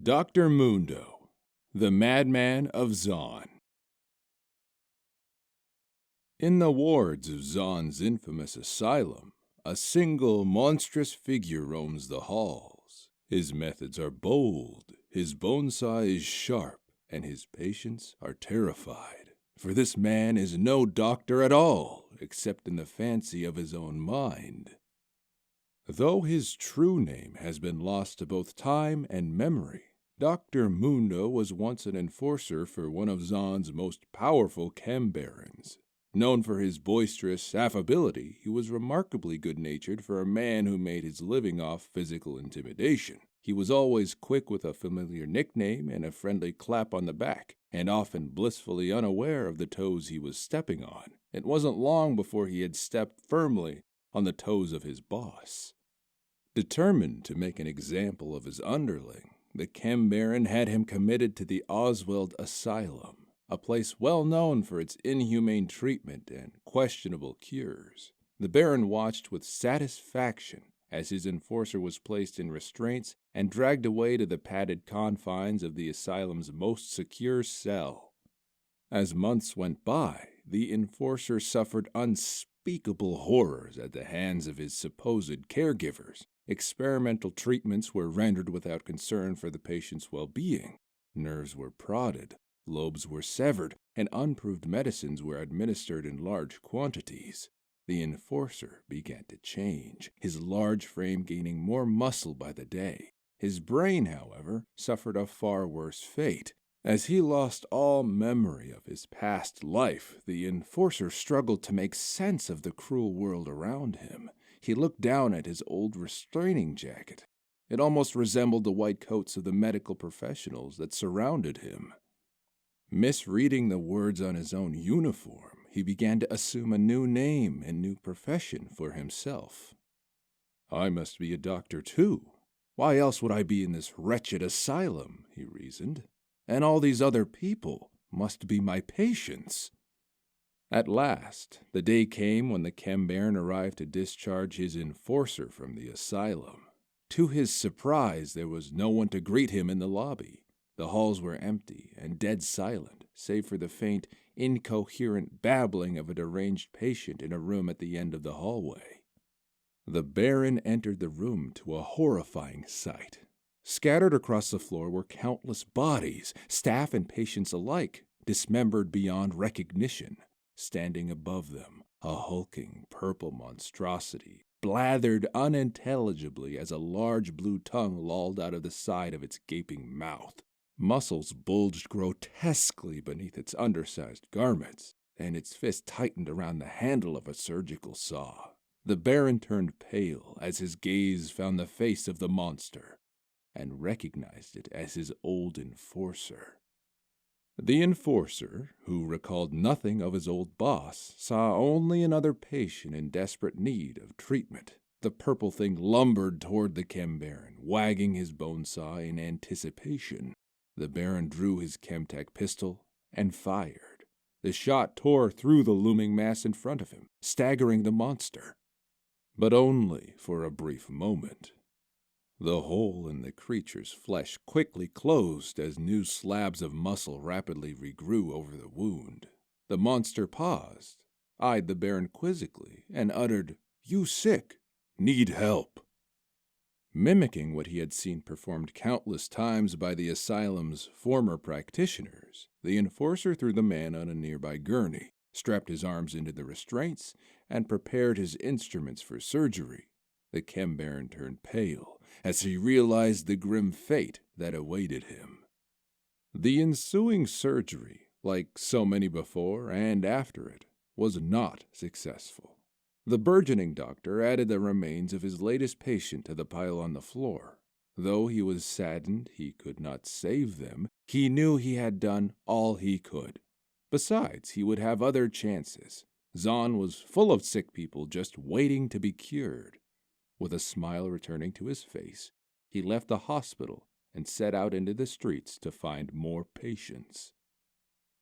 Dr. Mundo, the Madman of Zaun. In the wards of Zaun's infamous asylum, a single monstrous figure roams the halls. His methods are bold, his bone saw is sharp, and his patients are terrified. For this man is no doctor at all, except in the fancy of his own mind. Though his true name has been lost to both time and memory, Dr. Mundo was once an enforcer for one of Zaun's most powerful chem-barons. Known for his boisterous affability, he was remarkably good-natured for a man who made his living off physical intimidation. He was always quick with a familiar nickname and a friendly clap on the back, and often blissfully unaware of the toes he was stepping on. It wasn't long before he had stepped firmly on the toes of his boss. Determined to make an example of his underling, the chem baron had him committed to the Oswald Asylum, a place well known for its inhumane treatment and questionable cures. The baron watched with satisfaction as his enforcer was placed in restraints and dragged away to the padded confines of the asylum's most secure cell. As months went by, the enforcer suffered unspeakable horrors at the hands of his supposed caregivers. Experimental treatments were rendered without concern for the patient's well-being. Nerves were prodded, lobes were severed, and unproved medicines were administered in large quantities. The enforcer began to change, his large frame gaining more muscle by the day. His brain, however, suffered a far worse fate. As he lost all memory of his past life, the enforcer struggled to make sense of the cruel world around him. He looked down at his old restraining jacket. It almost resembled the white coats of the medical professionals that surrounded him. Misreading the words on his own uniform, he began to assume a new name and new profession for himself. I must be a doctor too. Why else would I be in this wretched asylum, he reasoned. And all these other people must be my patients. At last, the day came when the chem baron arrived to discharge his enforcer from the asylum. To his surprise, there was no one to greet him in the lobby. The halls were empty and dead silent, save for the faint, incoherent babbling of a deranged patient in a room at the end of the hallway. The baron entered the room to a horrifying sight. Scattered across the floor were countless bodies, staff and patients alike, dismembered beyond recognition. Standing above them, a hulking purple monstrosity, blathered unintelligibly as a large blue tongue lolled out of the side of its gaping mouth. Muscles bulged grotesquely beneath its undersized garments, and its fist tightened around the handle of a surgical saw. The baron turned pale as his gaze found the face of the monster, and recognized it as his old enforcer. The enforcer, who recalled nothing of his old boss, saw only another patient in desperate need of treatment. The purple thing lumbered toward the chem baron, wagging his bone saw in anticipation. The baron drew his chemtech pistol and fired. The shot tore through the looming mass in front of him, staggering the monster. But only for a brief moment. The hole in the creature's flesh quickly closed as new slabs of muscle rapidly regrew over the wound. The monster paused, eyed the baron quizzically, and uttered, "You sick? Need help." Mimicking what he had seen performed countless times by the asylum's former practitioners, the enforcer threw the man on a nearby gurney, strapped his arms into the restraints, and prepared his instruments for surgery. The chem baron turned pale as he realized the grim fate that awaited him. The ensuing surgery, like so many before and after it, was not successful. The burgeoning doctor added the remains of his latest patient to the pile on the floor. Though he was saddened he could not save them, he knew he had done all he could. Besides, he would have other chances. Zaun was full of sick people just waiting to be cured. With a smile returning to his face, he left the hospital and set out into the streets to find more patients.